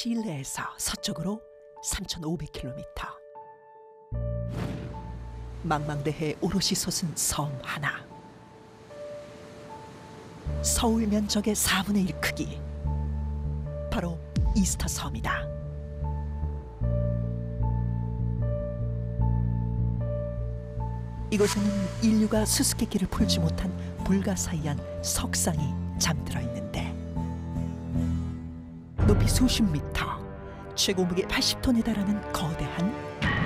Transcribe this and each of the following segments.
칠레에서 서쪽으로 3,500km. 망망대해에 오롯이 솟은 섬 하나. 서울 면적의 4분의 1 크기. 바로 이스터 섬이다. 이곳에는 인류가 수수께끼를 풀지 못한 불가사의한 석상이 잠들어 있는데, 높이 수십 미터, 최고 무게 80톤에 달하는 거대한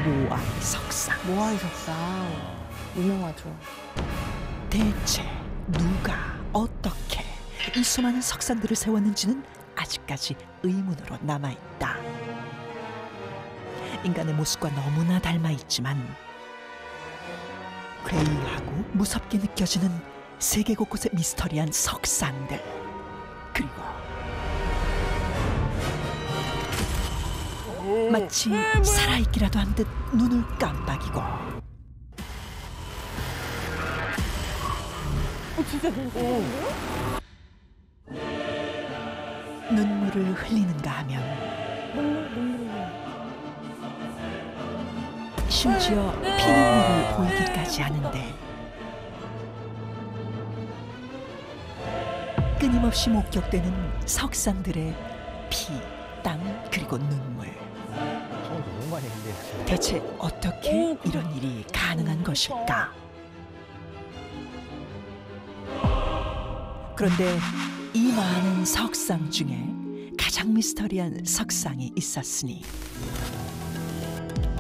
모아이 석상. 모아이 석상 유명하죠. 대체 누가 어떻게 이 수많은 석상들을 세웠는지는 아직까지 의문으로 남아있다. 인간의 모습과 너무나 닮아있지만 괴이하고 무섭게 느껴지는 세계 곳곳의 미스터리한 석상들, 그리고 마치 살아있기라도 한 듯 눈을 깜빡이고 진짜 눈물인데요? 눈물을 흘리는가 하면 눈물. 심지어 피눈물을 보이기까지 하는데, 끊임없이 목격되는 석상들의 피, 땀, 그리고 눈물. 너무 많이 흘려요. 대체 어떻게 이런 일이 가능한 것일까? 그런데 이 많은 석상 중에 가장 미스터리한 석상이 있었으니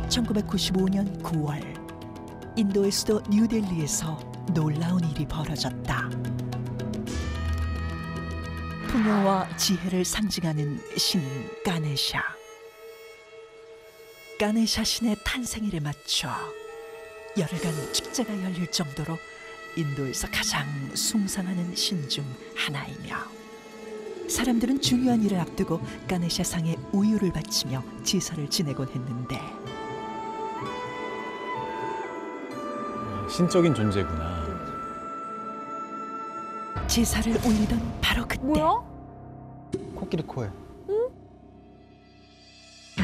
1995년 9월 인도의 수도 뉴델리에서 놀라운 일이 벌어졌다. 풍요와 지혜를 상징하는 신인 가네샤. 가네샤 신의 탄생일에 맞춰 열흘간 축제가 열릴 정도로 인도에서 가장 숭상하는 신 중 하나이며, 사람들은 중요한 일을 앞두고 가네샤 상에 우유를 바치며 제사를 지내곤 했는데, 신적인 존재구나. 제사를 올리던 바로 그때 뭐야? 코끼리 코에.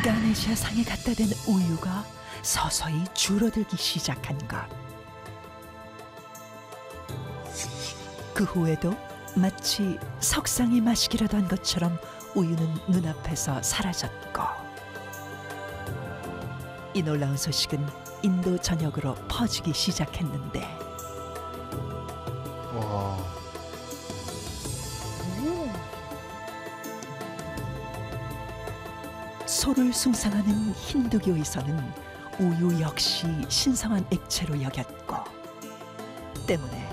가네샤 상에 갖다 댄 우유가 서서히 줄어들기 시작한 것. 그 후에도 마치 석상이 마시기라도 한 것처럼 우유는 눈앞에서 사라졌고, 이 놀라운 소식은 인도 전역으로 퍼지기 시작했는데, 와. 소를 숭상하는 힌두교에서는 우유 역시 신성한 액체로 여겼고, 때문에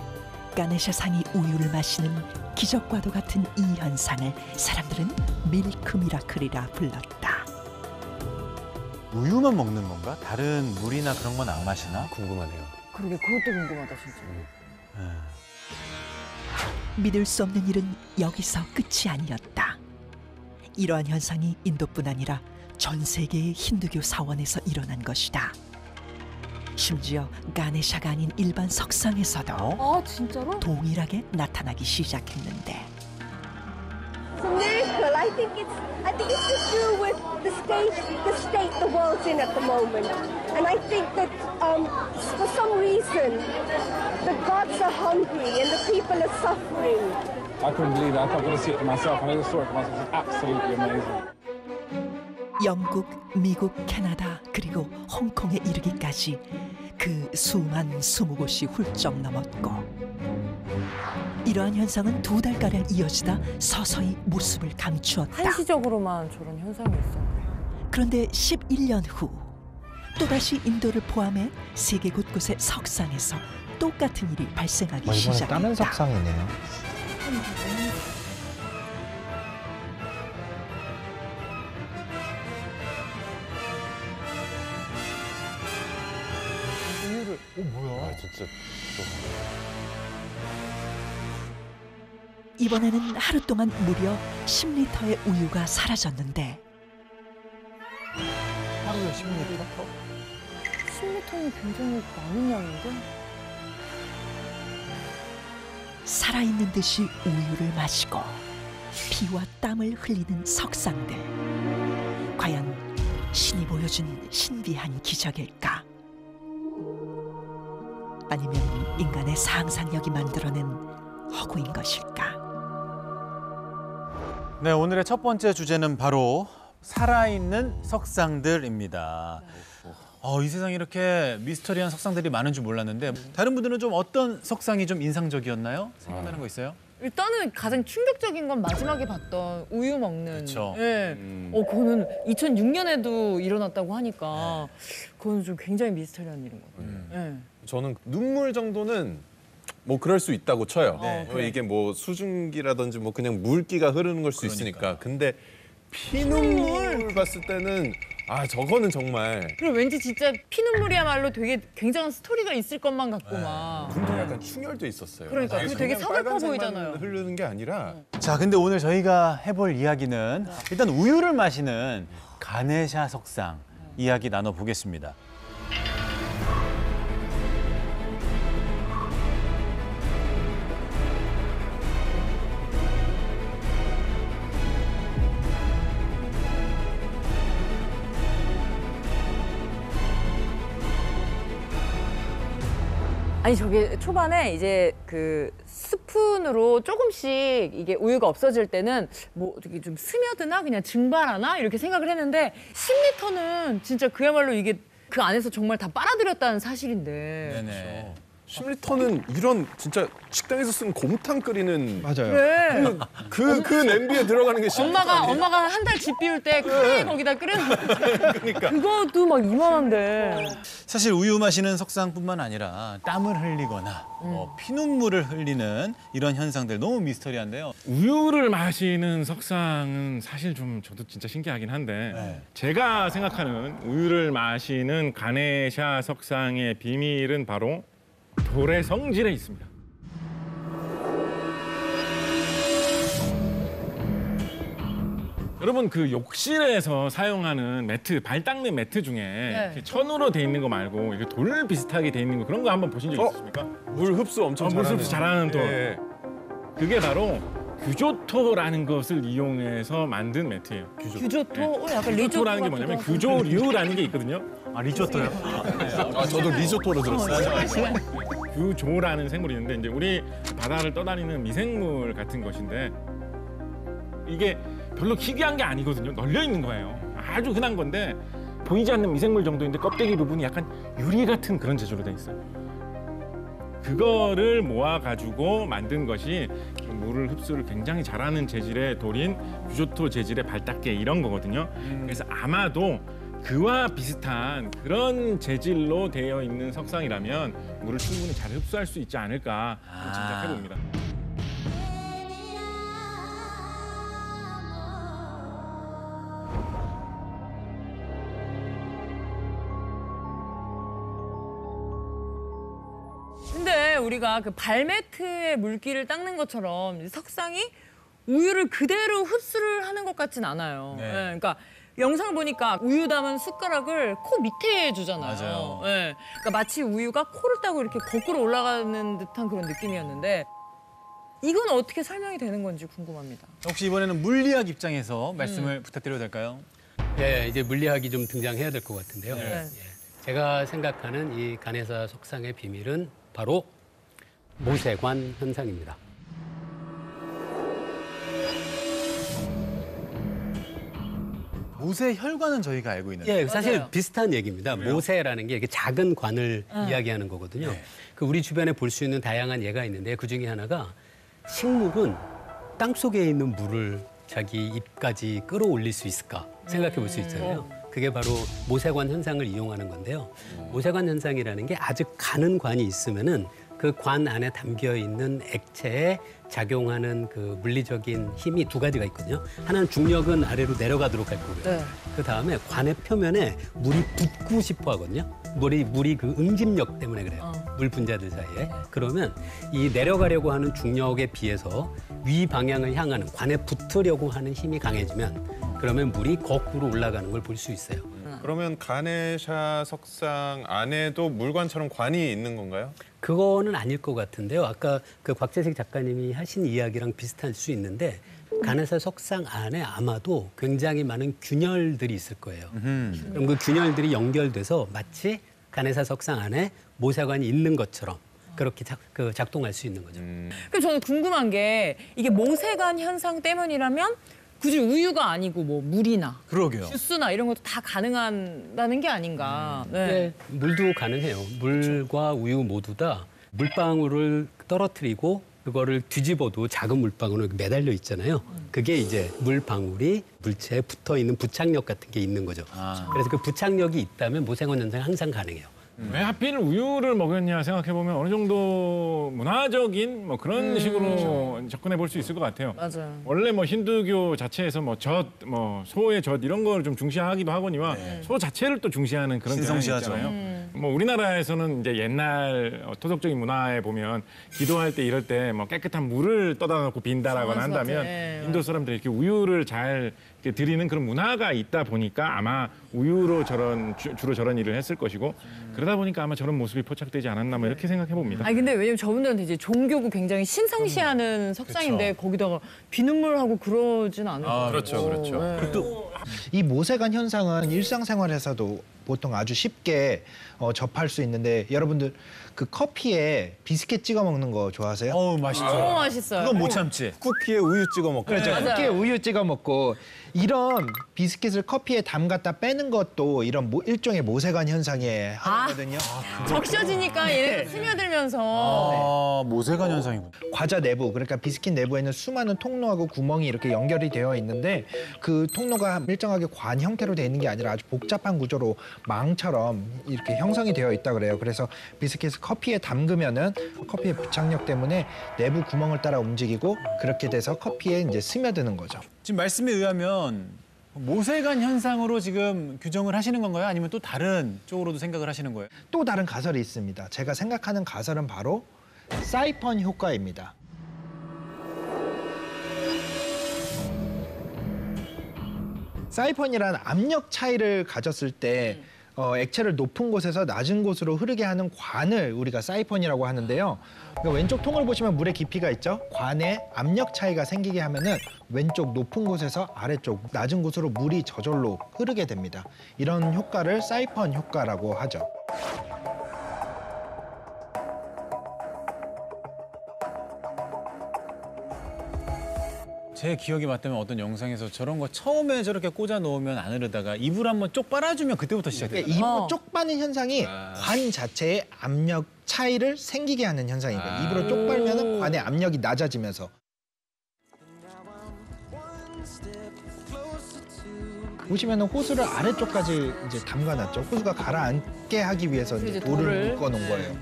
가네샤 상이 우유를 마시는 기적과도 같은 이 현상을 사람들은 밀크 미라클이라 불렀다. 우유만 먹는 건가? 다른 물이나 그런 건 안 마시나? 궁금하네요. 그러게 그것도 궁금하다 진짜. 믿을 수 없는 일은 여기서 끝이 아니었다. 이러한 현상이 인도뿐 아니라 전 세계의 힌두교 사원에서 일어난 것이다. 심지어 가네샤가 아닌 일반 석상에서도 아 진짜로? 동일하게 나타나기 시작했는데, It's a miracle. I think it's to do with the state the world's in at the moment. And I think that for some reason the gods are hungry and the people are suffering. I couldn't believe it. I thought I was going to see it for myself. I just saw it for myself. It's absolutely amazing. 영국, 미국, 캐나다, 그리고 홍콩에 이르기까지 그 수만 20곳이 훌쩍 넘었고, 이러한 현상은 2달가량 이어지다 서서히 모습을 감추었다. 한시적으로만 저런 현상이 있었네. 그런데 11년 후 또다시 인도를 포함해 세계 곳곳의 석상에서 똑같은 일이 발생하기 이번에 시작했다. 다른 석상이네요. 우유를 뭐야? 진짜. 이번에는 하루 동안 무려 10리터의 우유가 사라졌는데, 하루에 10리터? 10리터는 굉장히 많은 양인데? 살아있는 듯이 우유를 마시고 피와 땀을 흘리는 석상들. 과연 신이 보여준 신비한 기적일까? 아니면 인간의 상상력이 만들어낸 허구인 것일까? 네, 오늘의 첫 번째 주제는 바로 살아있는 석상들입니다. 이 세상에 이렇게 미스터리한 석상들이 많은 줄 몰랐는데 다른 분들은 좀 어떤 석상이 좀 인상적이었나요? 생각나는 거 있어요? 일단은 가장 충격적인 건 마지막에 봤던 우유 먹는. 그쵸. 예. 그거는 2006년에도 일어났다고 하니까 그건 좀 굉장히 미스터리한 일인 것 같아요. 예. 저는 눈물 정도는 뭐 그럴 수 있다고 쳐요. 그래. 이게 뭐 수증기라든지 뭐 그냥 물기가 흐르는 걸 수 있으니까. 근데 피눈물 봤을 때는 저거는 정말. 그리고 왠지 진짜 피눈물이야말로 되게 굉장한 스토리가 있을 것만 같고 막. 근데 약간 충혈도 있었어요. 그러니까 그게 되게 그냥 서글퍼 빨간색만 보이잖아요. 흐르는 게 아니라 자, 근데 오늘 저희가 해볼 이야기는 일단 우유를 마시는 가네샤 석상 이야기 나눠보겠습니다. 아니 저게 초반에 이제 그 스푼으로 조금씩 이게 우유가 없어질 때는 뭐 어떻게 좀 스며드나 그냥 증발하나 이렇게 생각을 했는데 10리터는 진짜 그야말로 이게 그 안에서 정말 다 빨아들였다는 사실인데. 네네. 10리터는 이런 진짜 식당에서 쓰는 곰탕 끓이는 그래. 그 냄비에 들어가는 게 10리터 엄마가 한 달 집 비울 때 크게 거기다 끓여놓는데 그러니까. 그것도 막 이만한데. 사실 우유 마시는 석상뿐만 아니라 땀을 흘리거나 피눈물을 흘리는 이런 현상들 너무 미스터리한데요. 우유를 마시는 석상은 사실 좀 저도 진짜 신기하긴 한데 제가 생각하는 우유를 마시는 가네샤 석상의 비밀은 바로 돌의 성질에 있습니다. 여러분 그 욕실에서 사용하는 매트, 발 닦는 매트 중에 이렇게 천으로 돼 있는 거 말고 이렇게 돌 비슷하게 돼 있는 거 그런 거 한번 보신 적 있으십니까? 물 흡수 엄청 물 잘하는. 흡수 잘하는 돌. 예. 그게 바로 규조토라는 것을 이용해서 만든 매트예요. 규조토? 약간 규조토라는 게 뭐냐면 규조류라는 게 있거든요. 리조또요? 저도 리조또로 들었어요. 규조라는 생물이 있는데 이제 우리 바다를 떠다니는 미생물 같은 것인데 이게 별로 희귀한 게 아니거든요. 널려 있는 거예요. 아주 흔한 건데 보이지 않는 미생물 정도인데 껍데기 부분이 약간 유리 같은 그런 재질로 돼 있어요. 그거를 모아가지고 만든 것이 물을 흡수를 굉장히 잘하는 재질의 돌인 규조토 재질의 발닦개 이런 거거든요. 그래서 아마도 그와 비슷한 그런 재질로 되어 있는 석상이라면 물을 충분히 잘 흡수할 수 있지 않을까 짐작해 봅니다. 근데 우리가 그 발매트에 물기를 닦는 것처럼 석상이 우유를 그대로 흡수를 하는 것 같진 않아요. 네. 예, 그러니까 영상을 보니까 우유 담은 숟가락을 코 밑에 주잖아요. 맞아요. 예, 그러니까 마치 우유가 코를 따고 이렇게 거꾸로 올라가는 듯한 그런 느낌이었는데 이건 어떻게 설명이 되는 건지 궁금합니다. 혹시 이번에는 물리학 입장에서 말씀을 부탁드려도 될까요? 네, 이제 물리학이 좀 등장해야 될 것 같은데요. 네. 제가 생각하는 이 가네사 석상의 비밀은 바로 모세관 현상입니다. 모세 혈관은 저희가 알고 있는데. 예, 사실 맞아요. 비슷한 얘기입니다. 모세라는 게 이렇게 작은 관을 이야기하는 거거든요. 네. 그 우리 주변에 볼 수 있는 다양한 예가 있는데 그 중에 하나가 식물은 땅 속에 있는 물을 자기 입까지 끌어올릴 수 있을까 생각해 볼 수 있잖아요. 그게 바로 모세관 현상을 이용하는 건데요. 모세관 현상이라는 게 아주 가는 관이 있으면은 그 관 안에 담겨 있는 액체에 작용하는 그 물리적인 힘이 두 가지가 있거든요. 하나는 중력은 아래로 내려가도록 할 거고요. 네. 그 다음에 관의 표면에 물이 붙고 싶어 하거든요. 물이 그 응집력 때문에 그래요. 물 분자들 사이에. 그러면 이 내려가려고 하는 중력에 비해서 위 방향을 향하는 관에 붙으려고 하는 힘이 강해지면 그러면 물이 거꾸로 올라가는 걸 볼 수 있어요. 그러면 가네샤 석상 안에도 물관처럼 관이 있는 건가요? 그거는 아닐 것 같은데요. 아까 그 곽재식 작가님이 하신 이야기랑 비슷할 수 있는데 간해사 석상 안에 아마도 굉장히 많은 균열들이 있을 거예요. 그럼 그 균열들이 연결돼서 마치 간해사 석상 안에 모세관이 있는 것처럼 그렇게 작동할 수 있는 거죠. 그럼 저는 궁금한 게 이게 모세관 현상 때문이라면 굳이 우유가 아니고 뭐 물이나 그러게요. 주스나 이런 것도 다 가능하다는 게 아닌가. 네. 물도 가능해요. 물과 우유 모두 다 물방울을 떨어뜨리고 그거를 뒤집어도 작은 물방울은 매달려 있잖아요. 그게 이제 물방울이 물체에 붙어 있는 부착력 같은 게 있는 거죠. 그래서 그 부착력이 있다면 모세관 현상이 항상 가능해요. 왜 하필 우유를 먹였냐 생각해보면 어느 정도 문화적인 뭐 그런 식으로 접근해 볼 수 있을 것 같아요. 맞아요. 원래 뭐 힌두교 자체에서 뭐 소의 젖 이런 걸 좀 중시하기도 하거니와 소 자체를 또 중시하는 그런 경향이 신성시하죠. 있잖아요. 뭐 우리나라에서는 이제 옛날 토속적인 문화에 보면 기도할 때 이럴 때 뭐 깨끗한 물을 떠다 놓고 빈다라거나 한다면 인도 사람들이 이렇게 우유를 잘 이렇게 드리는 그런 문화가 있다 보니까 아마 우유로 주로 저런 일을 했을 것이고 그러다 보니까 아마 저런 모습이 포착되지 않았나 뭐 이렇게 생각해 봅니다. 아니 근데 왜냐면 저분들한테 이제 종교고 굉장히 신성시하는 석상인데 거기다가 비눗물하고 그러진 않을 거예요. 그렇죠, 그렇죠. 네. 이 모세관 현상은 일상생활에서도 보통 아주 쉽게 접할 수 있는데 여러분들 그 커피에 비스켓 찍어 먹는 거 좋아하세요? 어우, 맛있죠. 너무 맛있어요. 그건 못 참지. 쿠키에 우유 찍어 먹고. 그렇죠. 맞아요. 커피에 우유 찍어 먹고 이런 비스켓을 커피에 담갔다 빼는 것도 이런 일종의 모세관 현상에 하거든요. 적셔지니까 얘네가 스며들면서 모세관 현상이군. 과자 내부, 그러니까 비스킷 내부에는 수많은 통로하고 구멍이 이렇게 연결이 되어 있는데 그 통로가 일정하게 관 형태로 되어 있는 게 아니라 아주 복잡한 구조로 망처럼 이렇게 형성이 되어 있다 그래요. 그래서 비스킷을 커피에 담그면은 커피의 부착력 때문에 내부 구멍을 따라 움직이고 그렇게 돼서 커피에 이제 스며드는 거죠. 지금 말씀에 의하면 모세관 현상으로 지금 규정을 하시는 건가요? 아니면 또 다른 쪽으로도 생각을 하시는 거예요? 또 다른 가설이 있습니다. 제가 생각하는 가설은 바로 사이펀 효과입니다. 사이펀이란 압력 차이를 가졌을 때 액체를 높은 곳에서 낮은 곳으로 흐르게 하는 관을 우리가 사이펀이라고 하는데요. 그러니까 왼쪽 통을 보시면 물의 깊이가 있죠. 관에 압력 차이가 생기게 하면은 왼쪽 높은 곳에서 아래쪽 낮은 곳으로 물이 저절로 흐르게 됩니다. 이런 효과를 사이펀 효과라고 하죠. 제 기억이 맞다면 어떤 영상에서 저런 거 처음에 저렇게 꽂아 놓으면 안 흐르다가 입을 한번 쪽 빨아주면 그때부터 시작돼요. 그러니까 입으로 쪽 빠는 현상이 관 자체의 압력 차이를 생기게 하는 현상인 거예요. 입으로 쪽 빨면은 관의 압력이 낮아지면서. 보시면은 호수를 아래쪽까지 이제 담가놨죠. 호수가 가라앉게 하기 위해서 이제 돌을 묶어놓은 거예요.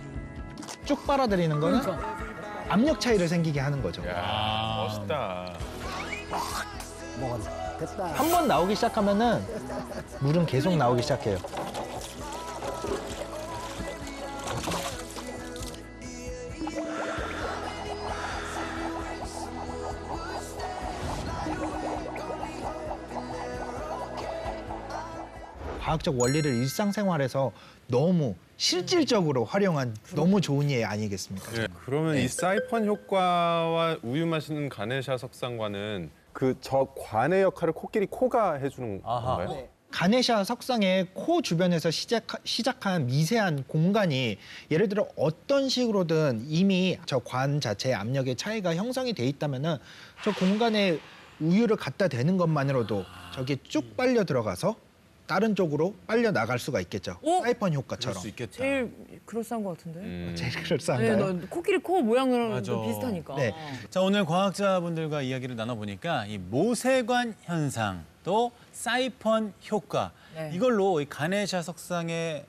쭉 빨아들이는 거는 압력 차이를 생기게 하는 거죠. 멋있다. 한 번 나오기 시작하면은 물은 계속 나오기 시작해요. 과학적 원리를 일상생활에서 너무 실질적으로 활용한 너무 좋은 예 아니겠습니까? 네, 그러면 이 사이펀 효과와 우유 마시는 가네샤 석상과는 그 저 관의 역할을 코가 해주는 건가요? 가네샤 석상의 코 주변에서 시작한 미세한 공간이 예를 들어 어떤 식으로든 이미 저 관 자체의 압력의 차이가 형성이 돼 있다면은 저 공간에 우유를 갖다 대는 것만으로도 저게 쭉 빨려 들어가서 다른 쪽으로 빨려 나갈 수가 있겠죠. 오? 사이펀 효과처럼. 그럴 수 있겠다. 제일 그럴싸한 것 같은데. 제일 네, 그럴싸한가요? 너 코끼리 코 모양이랑 맞아. 좀 비슷하니까. 네. 자, 오늘 과학자분들과 이야기를 나눠보니까 이 모세관 현상 또 사이펀 효과 네. 이걸로 이 가네샤 석상의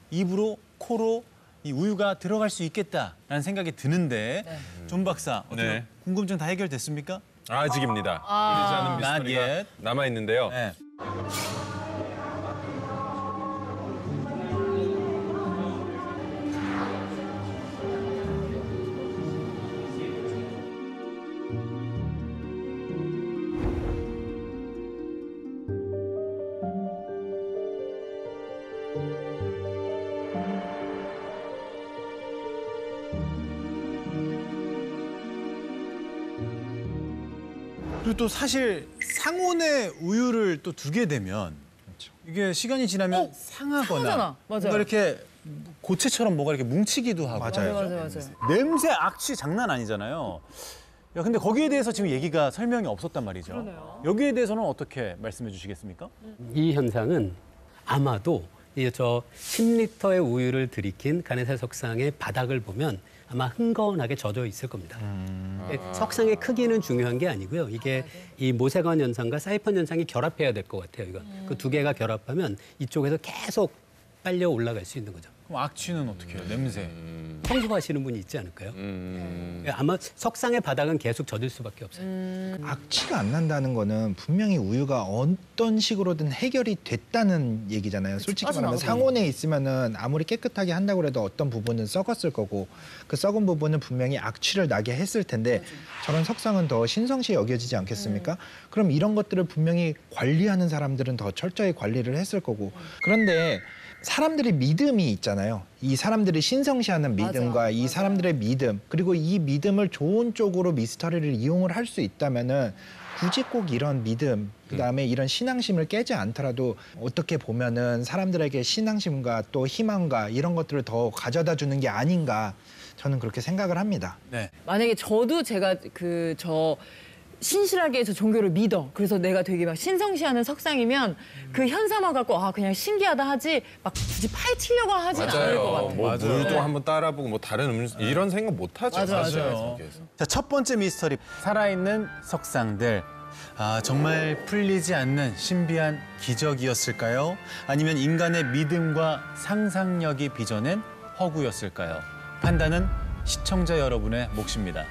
입으로 코로 이 우유가 들어갈 수 있겠다라는 생각이 드는데 존 박사 어떻게 네. 궁금증 다 해결됐습니까? 아직입니다. 풀리지 않은 Not 미스터리가 yet. 남아 있는데요. 네. 그리고 또 사실 상온에 우유를 또 두게 되면 이게 시간이 지나면 상하거나 상하잖아. 맞아요. 뭔가 이렇게 고체처럼 뭐가 이렇게 뭉치기도 하고. 맞아요. 냄새 악취 장난 아니잖아요. 야, 근데 거기에 대해서 지금 얘기가 설명이 없었단 말이죠. 그러네요. 여기에 대해서는 어떻게 말씀해 주시겠습니까? 이 현상은 아마도 저 10리터의 우유를 들이킨 간해사 석상의 바닥을 보면 아마 흥건하게 젖어 있을 겁니다. 석상의 크기는 중요한 게 아니고요. 이게 이 모세관 현상과 사이펀 현상이 결합해야 될 것 같아요. 이거 그 두 개가 결합하면 이쪽에서 계속 빨려 올라갈 수 있는 거죠. 그럼 악취는 어떻게 해요? 냄새. 청소하시는 분이 있지 않을까요? 아마 석상의 바닥은 계속 젖을 수밖에 없어요. 악취가 안 난다는 거는 분명히 우유가 어떤 식으로든 해결이 됐다는 얘기잖아요. 솔직히 말하면 상온에 있으면은 아무리 깨끗하게 한다고 해도 어떤 부분은 썩었을 거고 그 썩은 부분은 분명히 악취를 나게 했을 텐데 저런 석상은 더 신성시 여겨지지 않겠습니까? 그럼 이런 것들을 분명히 관리하는 사람들은 더 철저히 관리를 했을 거고 그런데 사람들의 믿음이 있잖아요. 이 사람들이 신성시하는 믿음과 이 사람들의 믿음 그리고 이 믿음을 좋은 쪽으로 미스터리를 이용을 할 수 있다면은 굳이 꼭 이런 믿음 그다음에 이런 신앙심을 깨지 않더라도 어떻게 보면은 사람들에게 신앙심과 또 희망과 이런 것들을 더 가져다 주는 게 아닌가 저는 그렇게 생각을 합니다. 네. 만약에 제가 신실하게 저 종교를 믿어. 그래서 내가 되게 막 신성시하는 석상이면 그 현상만 갖고 그냥 신기하다 하지 막 굳이 파헤치려고 하진 않을 것 같아요. 뭐 물도 한번 따라보고 뭐 다른 음료 이런 생각 못 하죠. 맞아요. 자, 첫 번째 미스터리 살아있는 석상들. 정말 풀리지 않는 신비한 기적이었을까요? 아니면 인간의 믿음과 상상력이 빚어낸 허구였을까요? 판단은 시청자 여러분의 몫입니다.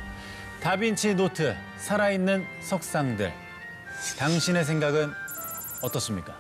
다빈치 노트, 살아있는 석상들. 당신의 생각은 어떻습니까?